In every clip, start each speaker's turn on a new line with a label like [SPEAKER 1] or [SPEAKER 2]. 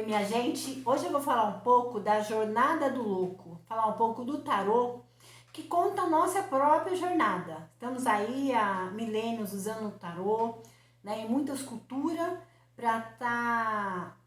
[SPEAKER 1] minha gente, hoje eu vou falar um pouco da jornada do louco, falar um pouco do tarô, que conta a nossa própria jornada. Estamos aí há milênios usando o tarô, né, em muitas culturas, para estar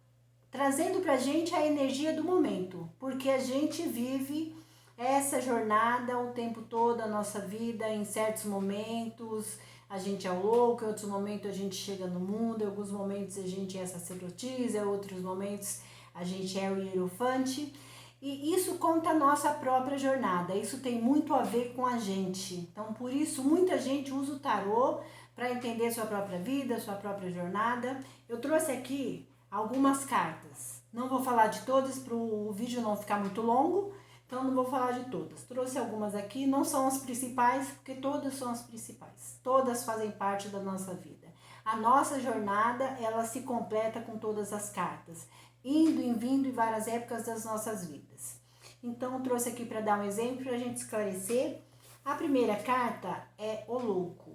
[SPEAKER 1] trazendo pra gente a energia do momento, porque a gente vive essa jornada o tempo todo da nossa vida, em certos momentos a gente é o louco, em outros momentos a gente chega no mundo, em alguns momentos a gente é sacerdotisa, em outros momentos a gente é o hierofante. E isso conta a nossa própria jornada, isso tem muito a ver com a gente. Então, por isso, muita gente usa o tarô para entender sua própria vida, sua própria jornada. Eu trouxe aqui algumas cartas. Não vou falar de todas para o vídeo não ficar muito longo, então não vou falar de todas. Trouxe algumas aqui, não são as principais, porque todas são as principais. Todas fazem parte da nossa vida. A nossa jornada, ela se completa com todas as cartas, indo e vindo em várias épocas das nossas vidas. Então, trouxe aqui para dar um exemplo, para a gente esclarecer. A primeira carta é o louco.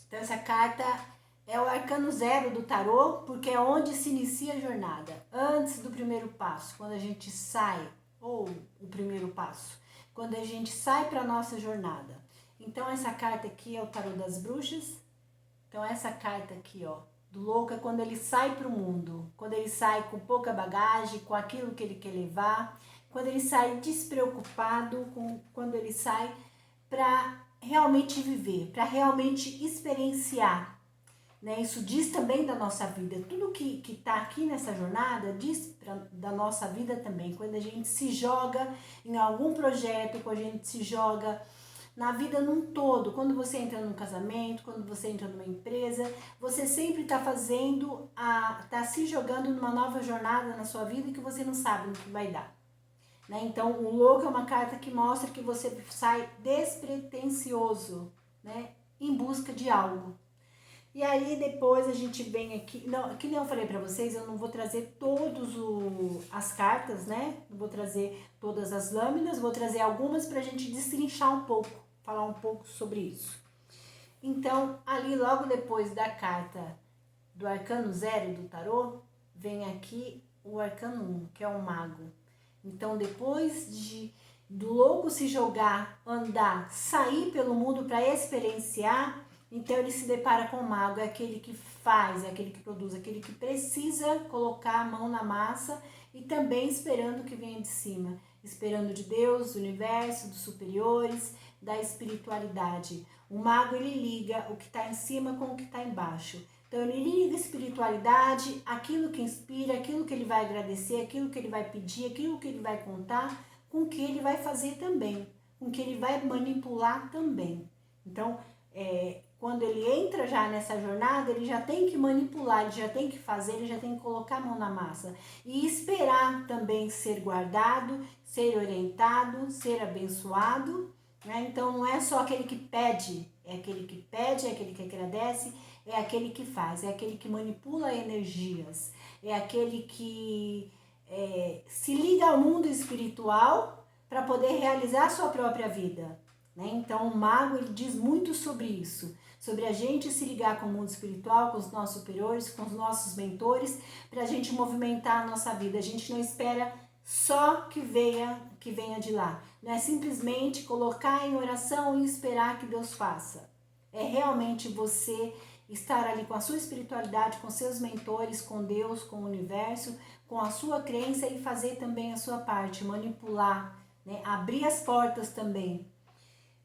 [SPEAKER 1] Então, essa carta é o arcano 0 do tarô, porque é onde se inicia a jornada, antes do primeiro passo, quando a gente sai, ou o primeiro passo, quando a gente sai para a nossa jornada. Então, essa carta aqui é o tarô das bruxas. Então, essa carta aqui, ó, do louco, é quando ele sai para o mundo, quando ele sai com pouca bagagem, com aquilo que ele quer levar, quando ele sai despreocupado, quando ele sai para realmente viver, para realmente experienciar, né? Isso diz também da nossa vida. Tudo que está aqui nessa jornada diz da nossa vida também. Quando a gente se joga em algum projeto, quando a gente se joga na vida num todo, quando você entra num casamento, quando você entra numa empresa, você sempre está está se jogando numa nova jornada na sua vida que você não sabe no que vai dar. Né? Então, o louco é uma carta que mostra que você sai despretensioso, né? Em busca de algo. E aí depois a gente vem aqui, não, que nem eu falei para vocês, eu não vou trazer as cartas, né? Não vou trazer todas as lâminas, vou trazer algumas pra gente destrinchar um pouco, falar um pouco sobre isso. Então, ali logo depois da carta do arcano 0 do tarô, vem aqui o arcano 1, que é o mago. Então, depois do louco se jogar, andar, sair pelo mundo para experienciar, então ele se depara com o mago, é aquele que faz, é aquele que produz, é aquele que precisa colocar a mão na massa e também esperando o que venha de cima, esperando de Deus, do universo, dos superiores, da espiritualidade. O mago, ele liga o que está em cima com o que está embaixo. Então ele liga a espiritualidade, aquilo que inspira, aquilo que ele vai agradecer, aquilo que ele vai pedir, aquilo que ele vai contar, com o que ele vai fazer também, com o que ele vai manipular também. Então, quando ele entra já nessa jornada, ele já tem que manipular, ele já tem que fazer, ele já tem que colocar a mão na massa. E esperar também ser guardado, ser orientado, ser abençoado, né? Então não é só aquele que pede, é aquele que pede, é aquele que agradece, é aquele que faz, é aquele que manipula energias, é aquele que se liga ao mundo espiritual para poder realizar a sua própria vida. Né? Então o mago, ele diz muito sobre isso, sobre a gente se ligar com o mundo espiritual, com os nossos superiores, com os nossos mentores, para a gente movimentar a nossa vida. A gente não espera só que venha de lá, não é simplesmente colocar em oração e esperar que Deus faça. É realmente você estar ali com a sua espiritualidade, com seus mentores, com Deus, com o universo, com a sua crença e fazer também a sua parte, manipular, né? Abrir as portas também.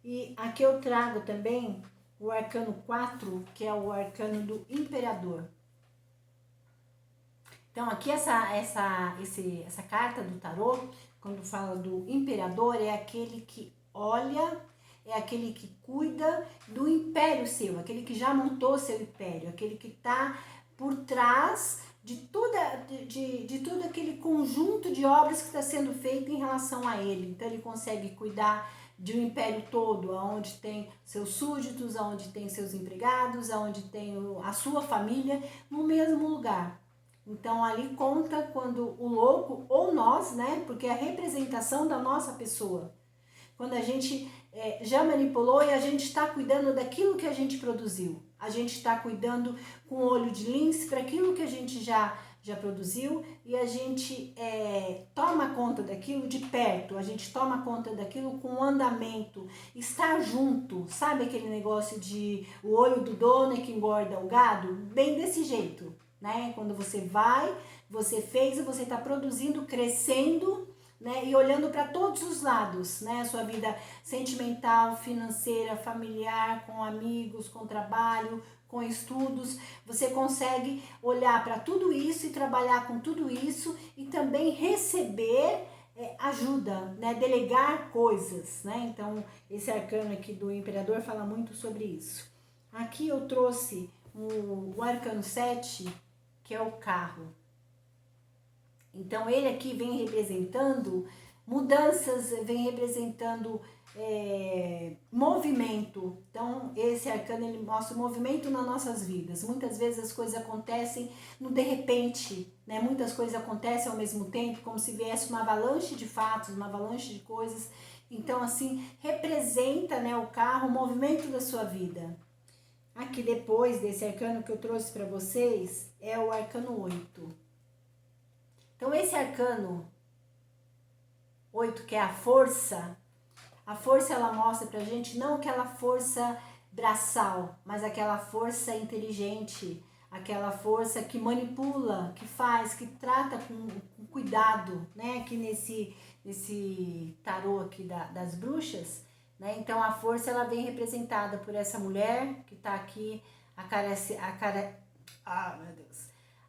[SPEAKER 1] E aqui eu trago também o arcano 4, que é o arcano do imperador. Então aqui essa carta do tarô, quando fala do imperador, é aquele que olha, é aquele que cuida do império seu, aquele que já montou seu império, aquele que está por trás de todo aquele conjunto de obras que está sendo feito em relação a ele. Então ele consegue cuidar de um império todo, onde tem seus súditos, onde tem seus empregados, onde tem a sua família, no mesmo lugar. Então ali conta quando o louco, ou nós, né, porque é a representação da nossa pessoa, quando a gente já manipulou e a gente está cuidando daquilo que a gente produziu, a gente está cuidando com olho de lince para aquilo que a gente já já produziu, e a gente toma conta daquilo de perto, a gente toma conta daquilo com andamento, estar junto, sabe aquele negócio de o olho do dono é que engorda o gado? Bem desse jeito, né? Quando você vai, você fez e você está produzindo, crescendo, né? E olhando para todos os lados, né? A sua vida sentimental, financeira, familiar, com amigos, com trabalho, com estudos, você consegue olhar para tudo isso e trabalhar com tudo isso e também receber ajuda, né? Delegar coisas, né? Então, esse arcano aqui do Imperador fala muito sobre isso. Aqui eu trouxe o arcano 7, que é o carro. Então, ele aqui vem representando mudanças, vem representando movimento. Então, esse arcano, ele mostra o movimento nas nossas vidas. Muitas vezes as coisas acontecem no de repente, né? Muitas coisas acontecem ao mesmo tempo, como se viesse uma avalanche de fatos, uma avalanche de coisas. Então, assim, representa, né, o carro, o movimento da sua vida. Aqui, depois desse arcano que eu trouxe para vocês, é o arcano 8. Então, esse arcano 8, que é a força ela mostra pra gente não aquela força braçal, mas aquela força inteligente, aquela força que manipula, que faz, que trata com cuidado, né? Aqui nesse tarô aqui das bruxas, né? Então, a força ela vem representada por essa mulher que tá aqui meu Deus,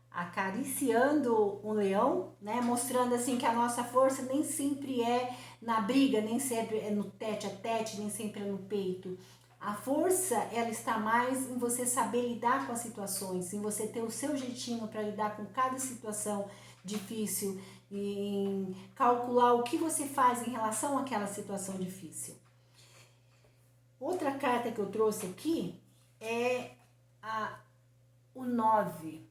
[SPEAKER 1] acariciando um leão, né? Mostrando assim que a nossa força nem sempre é na briga, nem sempre é no tete a tete, nem sempre é no peito. A força, ela está mais em você saber lidar com as situações, em você ter o seu jeitinho para lidar com cada situação difícil, em calcular o que você faz em relação àquela situação difícil. Outra carta que eu trouxe aqui é o 9,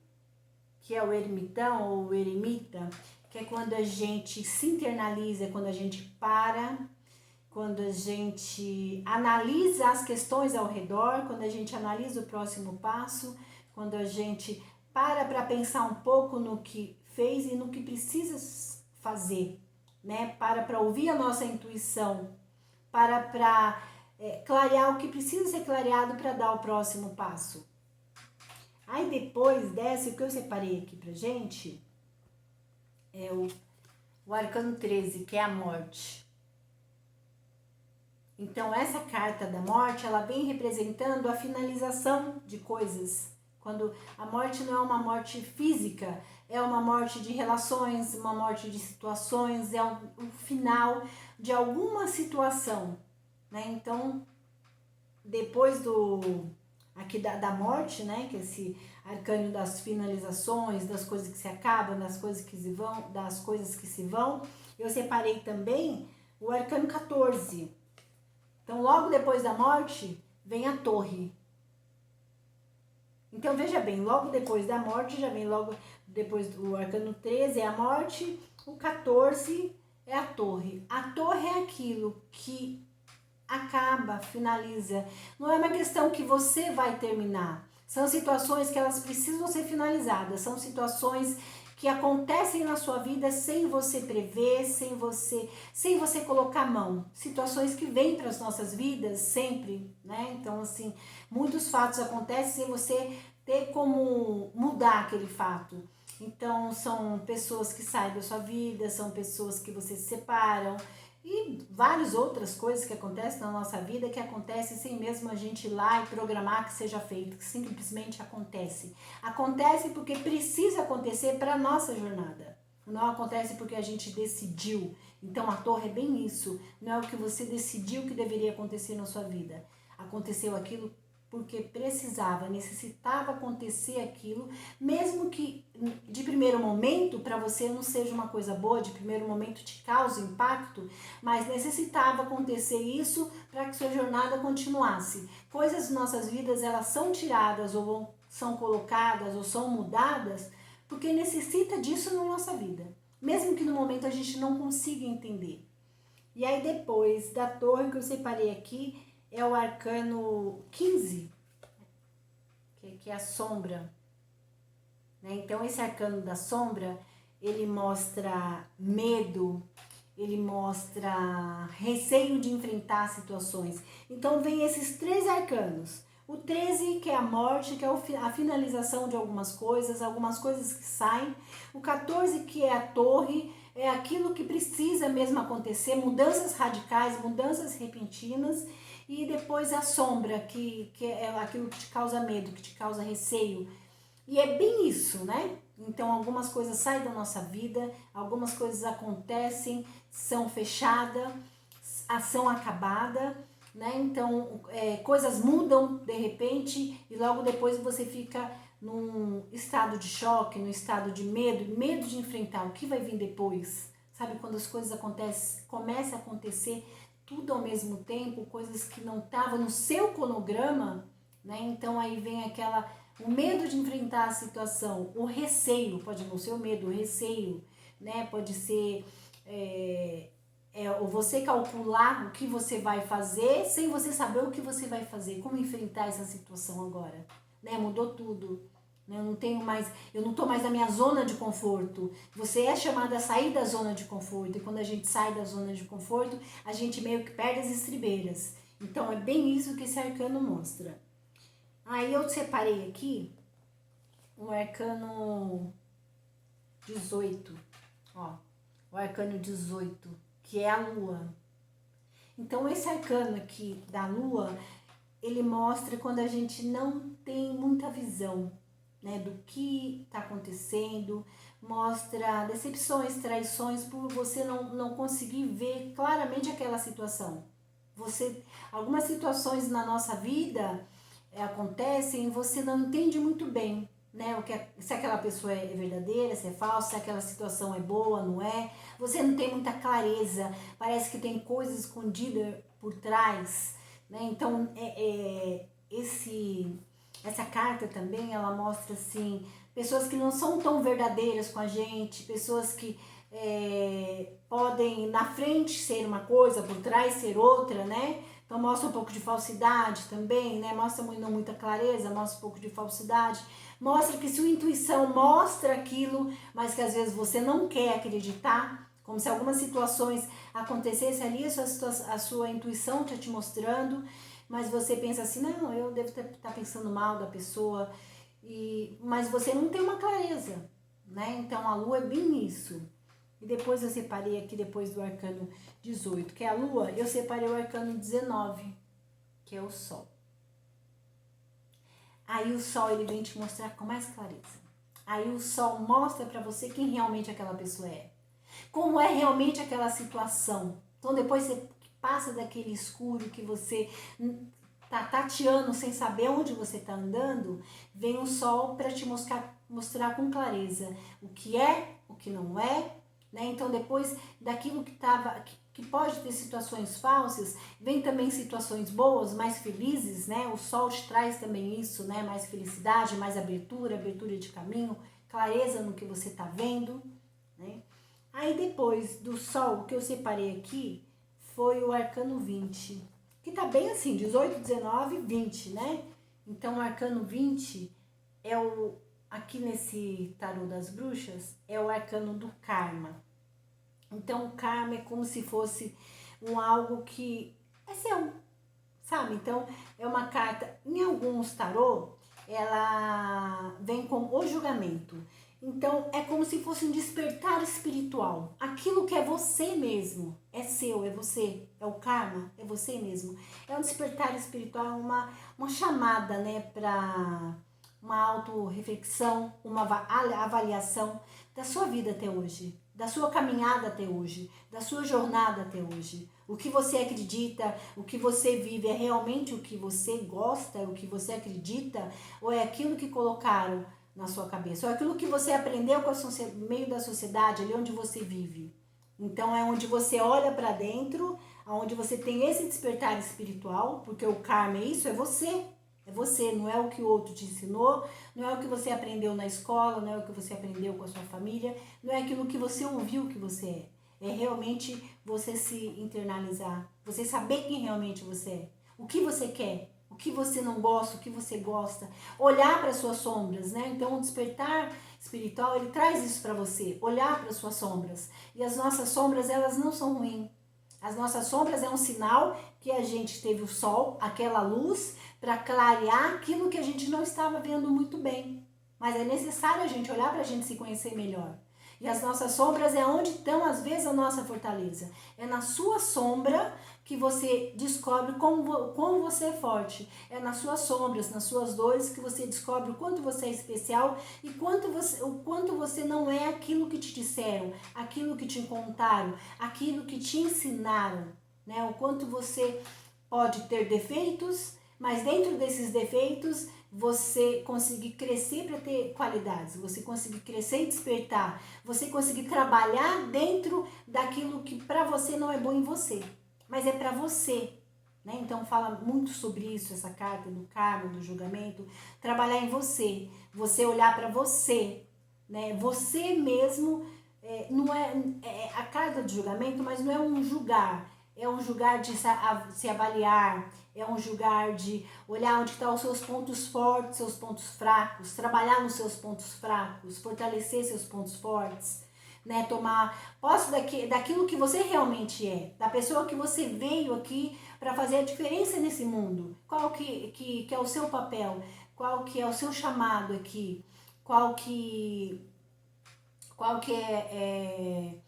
[SPEAKER 1] que é o ermitão ou o eremita, que é quando a gente se internaliza, quando a gente para, quando a gente analisa as questões ao redor, quando a gente analisa o próximo passo, quando a gente para pensar um pouco no que fez e no que precisa fazer, né? Para ouvir a nossa intuição, para clarear o que precisa ser clareado para dar o próximo passo. Aí depois dessa, o que eu separei aqui pra gente é o arcano 13, que é a morte. Então, essa carta da morte, ela vem representando a finalização de coisas. Quando a morte não é uma morte física, é uma morte de relações, uma morte de situações, é o final de alguma situação, né? Então, depois aqui da morte, né, que é esse arcano das finalizações, das coisas que se acabam, das coisas que se vão, eu separei também o arcano 14. Então, logo depois da morte, vem a torre. Então, veja bem, logo depois da morte, já vem logo depois do arcano 13 é a morte, o 14 é a torre. A torre é aquilo que acaba, finaliza. Não é uma questão que você vai terminar. São situações que elas precisam ser finalizadas. São situações que acontecem na sua vida sem você prever, sem você colocar a mão. Situações que vêm para as nossas vidas sempre, né? Então, assim, muitos fatos acontecem sem você ter como mudar aquele fato. Então, são pessoas que saem da sua vida, são pessoas que você se separam, e várias outras coisas que acontecem na nossa vida, que acontecem sem mesmo a gente ir lá e programar que seja feito, que simplesmente acontece. Acontece porque precisa acontecer para a nossa jornada. Não acontece porque a gente decidiu. Então a torre é bem isso. Não é o que você decidiu que deveria acontecer na sua vida. Aconteceu aquilo porque precisava, necessitava acontecer aquilo, mesmo que de primeiro momento para você não seja uma coisa boa, de primeiro momento te cause impacto, mas necessitava acontecer isso para que sua jornada continuasse. Coisas de nossas vidas, elas são tiradas ou são colocadas ou são mudadas porque necessita disso na nossa vida, mesmo que no momento a gente não consiga entender. E aí depois da torre que eu separei aqui, é o arcano 15, que é a sombra. né? Então esse arcano da sombra, ele mostra medo, ele mostra receio de enfrentar situações. Então vem esses 3 arcanos. O 13, que é a morte, que é a finalização de algumas coisas que saem. O 14, que é a torre, é aquilo que precisa mesmo acontecer, mudanças radicais, mudanças repentinas. E depois a sombra, que é aquilo que te causa medo, que te causa receio. E é bem isso, né? Então algumas coisas saem da nossa vida, algumas coisas acontecem, são fechadas, ação acabada, né? Então coisas mudam de repente e logo depois você fica num estado de choque, num estado de medo de enfrentar o que vai vir depois. Sabe, quando as coisas acontecem, começa a acontecer tudo ao mesmo tempo, coisas que não estavam no seu cronograma, né? Então aí vem o medo de enfrentar a situação, o receio, pode não ser o medo, o receio, né? Pode ser ou você calcular o que você vai fazer sem você saber o que você vai fazer, como enfrentar essa situação agora, né? Mudou tudo. Eu não tô mais na minha zona de conforto. Você é chamada a sair da zona de conforto, e quando a gente sai da zona de conforto, a gente meio que perde as estribeiras. Então é bem isso que esse arcano mostra. Aí eu separei aqui o arcano 18, ó, o arcano 18, que é a lua. Então esse arcano aqui da lua, ele mostra quando a gente não tem muita visão, né, do que está acontecendo, mostra decepções, traições por você não conseguir ver claramente aquela situação. Algumas situações na nossa vida acontecem e você não entende muito bem, né, se aquela pessoa é verdadeira, se é falsa, se aquela situação é boa, não é. Você não tem muita clareza, parece que tem coisas escondidas por trás, né? Então essa carta também, ela mostra assim, pessoas que não são tão verdadeiras com a gente, pessoas que podem na frente ser uma coisa, por trás ser outra, né? Então mostra um pouco de falsidade também, né? Mostra não muita clareza, mostra um pouco de falsidade. Mostra que sua intuição mostra aquilo, mas que às vezes você não quer acreditar, como se algumas situações acontecessem ali, a sua intuição está te mostrando, mas você pensa assim, não, eu devo estar pensando mal da pessoa, mas você não tem uma clareza, né? Então a lua é bem isso. E depois eu separei aqui, depois do arcano 18, que é a lua, eu separei o arcano 19, que é o sol. Aí o sol, ele vem te mostrar com mais clareza. Aí o sol mostra pra você quem realmente aquela pessoa é. Como é realmente aquela situação. Então depois você passa daquele escuro que você tá tateando sem saber onde você tá andando, vem o sol para te mostrar com clareza o que é, o que não é, né? Então depois daquilo que pode ter situações falsas, vem também situações boas, mais felizes, né? O sol te traz também isso, né? Mais felicidade, mais abertura de caminho, clareza no que você tá vendo, né? Aí depois do sol, o que eu separei aqui foi o arcano 20, que tá bem assim, 18, 19, 20, né? Então o arcano 20 é aqui nesse tarô das bruxas, é o arcano do karma. Então o karma é como se fosse algo que é seu, sabe? Então é uma carta, em alguns tarô, ela vem com o julgamento. Então é como se fosse um despertar espiritual. Aquilo que é você mesmo, é seu, é você, é o karma, é você mesmo. É um despertar espiritual, uma chamada, né, para uma autorreflexão, uma avaliação da sua vida até hoje, da sua caminhada até hoje, da sua jornada até hoje. O que você acredita, o que você vive é realmente o que você gosta, o que você acredita, ou é aquilo que colocaram na sua cabeça, ou é aquilo que você aprendeu com no meio da sociedade, ali onde você vive. Então é onde você olha para dentro, onde você tem esse despertar espiritual, porque o karma é isso, é você. É você, não é o que o outro te ensinou, não é o que você aprendeu na escola, não é o que você aprendeu com a sua família, não é aquilo que você ouviu que você é. É realmente você se internalizar, você saber quem realmente você é, o que você quer, o que você não gosta, o que você gosta, olhar para suas sombras, né? Então o despertar espiritual, ele traz isso para você, olhar para suas sombras. E as nossas sombras, elas não são ruins. As nossas sombras é um sinal que a gente teve o sol, aquela luz, para clarear aquilo que a gente não estava vendo muito bem. Mas é necessário a gente olhar para a gente se conhecer melhor. E as nossas sombras é onde estão, às vezes, a nossa fortaleza. É na sua sombra que você descobre como você é forte. É nas suas sombras, nas suas dores, que você descobre o quanto você é especial e o quanto você não é aquilo que te disseram, aquilo que te contaram, aquilo que te ensinaram. Né? O quanto você pode ter defeitos, mas dentro desses defeitos você conseguir crescer para ter qualidades, você conseguir crescer e despertar, você conseguir trabalhar dentro daquilo que para você não é bom em você, mas é para você, né? Então fala muito sobre isso, essa carta do karma, do julgamento, trabalhar em você, você olhar para você, né? Você mesmo, não é a carta do julgamento, mas não é um julgar. É um julgar de se avaliar, é um julgar de olhar onde estão os seus pontos fortes, seus pontos fracos, trabalhar nos seus pontos fracos, fortalecer seus pontos fortes, né? Tomar posse daquilo que você realmente é, da pessoa que você veio aqui para fazer a diferença nesse mundo. Qual que é o seu papel? Qual que é o seu chamado aqui? Qual que é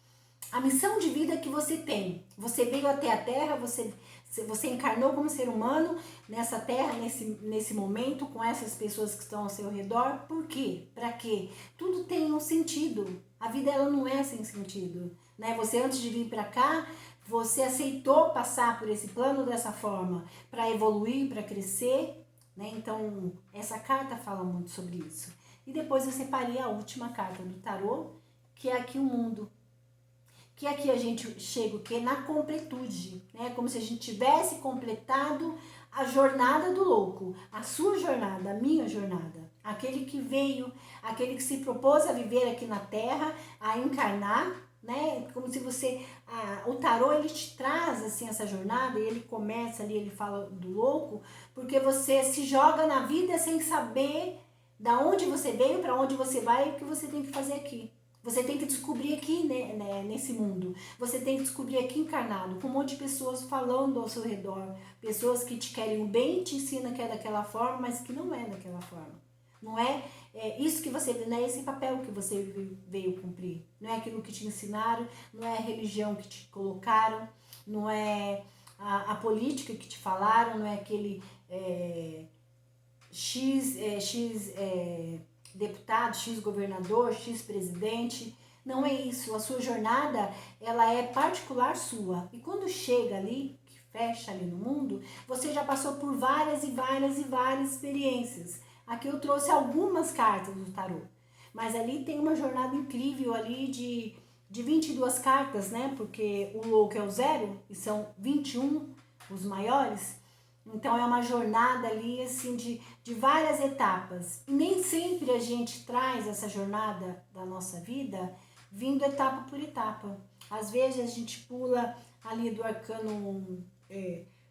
[SPEAKER 1] a missão de vida que você tem. Você veio até a Terra, você encarnou como ser humano nessa Terra, nesse momento, com essas pessoas que estão ao seu redor. Por quê? Para quê? Tudo tem um sentido. A vida, ela não é sem sentido. Né? Você, antes de vir para cá, você aceitou passar por esse plano dessa forma, para evoluir, para crescer. Né? Então, essa carta fala muito sobre isso. E depois eu separei a última carta do tarô, que é aqui o mundo. Que aqui a gente chega o quê? Na completude, né? Como se a gente tivesse completado a jornada do louco, a sua jornada, a minha jornada. Aquele que veio, aquele que se propôs a viver aqui na Terra, a encarnar, né? Como se você... o tarô, ele te traz, assim, essa jornada, e ele começa ali, ele fala do louco, porque você se joga na vida sem saber da onde você veio, para onde você vai e o que você tem que fazer aqui. Você tem que descobrir aqui, né, nesse mundo. Você tem que descobrir aqui encarnado, com um monte de pessoas falando ao seu redor. Pessoas que te querem o bem, te ensinam que é daquela forma, mas que não é daquela forma. Não é, isso que você... Não é esse papel que você veio cumprir. Não é aquilo que te ensinaram, não é a religião que te colocaram, não é a política que te falaram, não é aquele deputado, X governador, X presidente. Não é isso. A sua jornada, ela é particular sua. E quando chega ali, que fecha ali no mundo, você já passou por várias e várias e várias experiências. Aqui eu trouxe algumas cartas do tarô. Mas ali tem uma jornada incrível ali de 22 cartas, né? Porque o louco é o 0 e são 21 os maiores. Então é uma jornada ali assim de várias etapas. E nem sempre a gente traz essa jornada da nossa vida vindo etapa por etapa. Às vezes a gente pula ali do arcano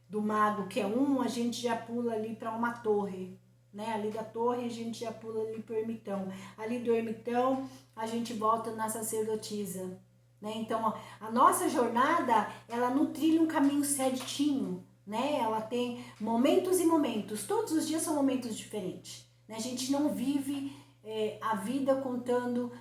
[SPEAKER 1] do mago, que é 1, a gente já pula ali para uma torre. Né? Ali da torre a gente já pula ali para o ermitão. Ali do ermitão a gente volta na sacerdotisa. Né? Então a nossa jornada, ela não trilha um caminho certinho. Né? Ela tem momentos e momentos, todos os dias são momentos diferentes. Né? A gente não vive a vida contando,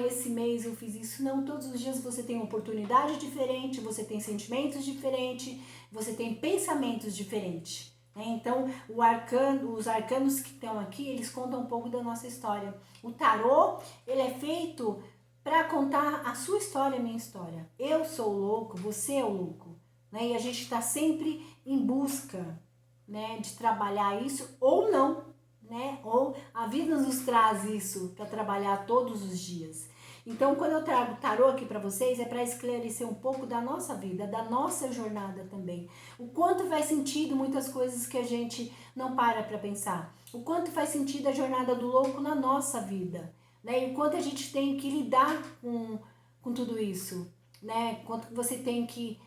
[SPEAKER 1] esse mês eu fiz isso. Não, todos os dias você tem oportunidade diferente, você tem sentimentos diferentes, você tem pensamentos diferentes. Né? Então, os arcanos que estão aqui, eles contam um pouco da nossa história. O tarô, ele é feito para contar a sua história, a minha história. Eu sou o louco, você é o louco. Né? E a gente está sempre em busca, né, de trabalhar isso ou não, né? Ou a vida nos traz isso para trabalhar todos os dias. Então, quando eu trago tarô aqui para vocês, é para esclarecer um pouco da nossa vida, da nossa jornada também. O quanto faz sentido muitas coisas que a gente não para pensar. O quanto faz sentido a jornada do louco na nossa vida, né? E o quanto a gente tem que lidar com tudo isso, né? Quanto você tem que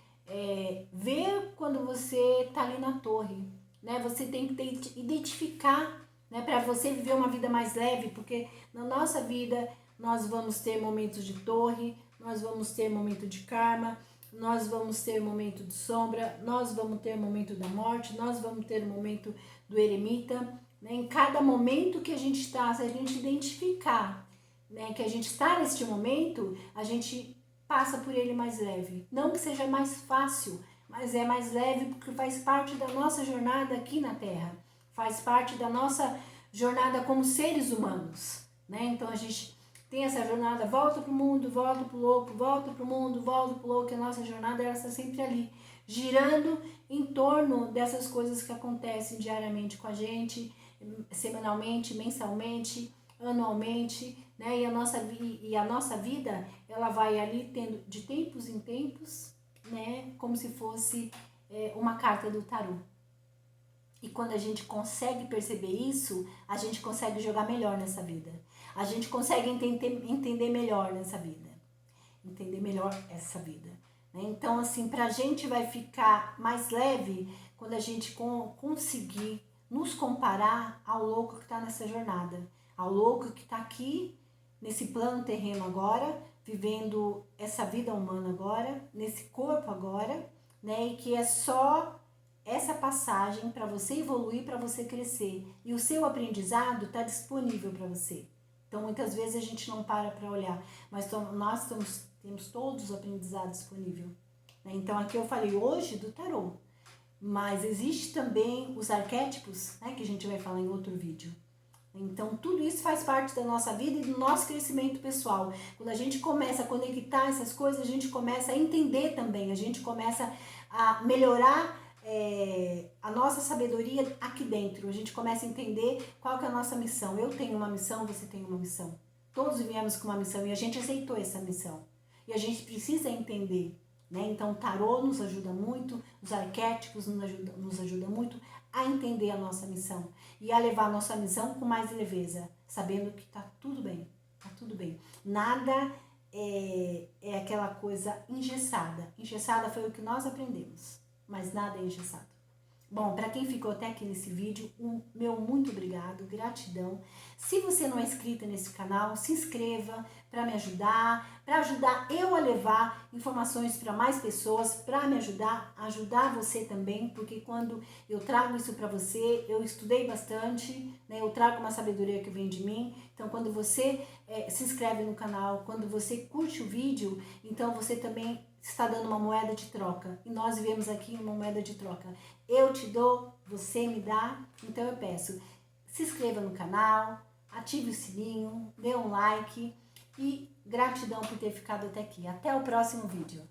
[SPEAKER 1] ver quando você tá ali na torre, né? Você tem que identificar, né? Para você viver uma vida mais leve, porque na nossa vida nós vamos ter momentos de torre, nós vamos ter momento de karma, nós vamos ter momento de sombra, nós vamos ter momento da morte, nós vamos ter o momento do eremita, né? Em cada momento que a gente está, se a gente identificar, né, que a gente está neste momento, a gente passa por ele mais leve. Não que seja mais fácil, mas é mais leve porque faz parte da nossa jornada aqui na Terra, faz parte da nossa jornada como seres humanos, né? Então a gente tem essa jornada, volta pro mundo, volta pro louco, volta pro mundo, volta pro louco, e a nossa jornada ela está sempre ali, girando em torno dessas coisas que acontecem diariamente com a gente, semanalmente, mensalmente, anualmente, né? E a nossa vida, ela vai ali tendo de tempos em tempos, né? Como se fosse uma carta do tarô. E quando a gente consegue perceber isso, a gente consegue jogar melhor nessa vida. A gente consegue entender melhor nessa vida. Entender melhor essa vida. Né? Então, assim, pra gente vai ficar mais leve quando a gente conseguir nos comparar ao louco que está nessa jornada. Ao louco que está aqui, nesse plano terreno agora, vivendo essa vida humana agora, nesse corpo agora, né? E que é só essa passagem para você evoluir, para você crescer. E o seu aprendizado está disponível para você. Então, muitas vezes a gente não para olhar, mas nós temos todos os aprendizados disponíveis. Né? Então, aqui eu falei hoje do tarô, mas existe também os arquétipos, né, que a gente vai falar em outro vídeo. Então, tudo isso faz parte da nossa vida e do nosso crescimento pessoal. Quando a gente começa a conectar essas coisas, a gente começa a entender também, a gente começa a melhorar a nossa sabedoria aqui dentro. A gente começa a entender qual que é a nossa missão. Eu tenho uma missão, você tem uma missão. Todos viemos com uma missão e a gente aceitou essa missão. E a gente precisa entender, né? Então, o tarô nos ajuda muito, os arquétipos nos ajudam muito a entender a nossa missão e a levar a nossa missão com mais leveza, sabendo que tá tudo bem, tá tudo bem. Nada é aquela coisa engessada. Engessada foi o que nós aprendemos, mas nada é engessado. Bom, para quem ficou até aqui nesse vídeo, meu muito obrigado, gratidão. Se você não é inscrita nesse canal, se inscreva para me ajudar, eu a levar informações para mais pessoas, para me ajudar você também, porque quando eu trago isso para você, eu estudei bastante, né? Eu trago uma sabedoria que vem de mim. Então, quando você se inscreve no canal, quando você curte o vídeo, então você também está dando uma moeda de troca. E nós vivemos aqui uma moeda de troca. Eu te dou, você me dá, então eu peço, se inscreva no canal, ative o sininho, dê um like e gratidão por ter ficado até aqui. Até o próximo vídeo.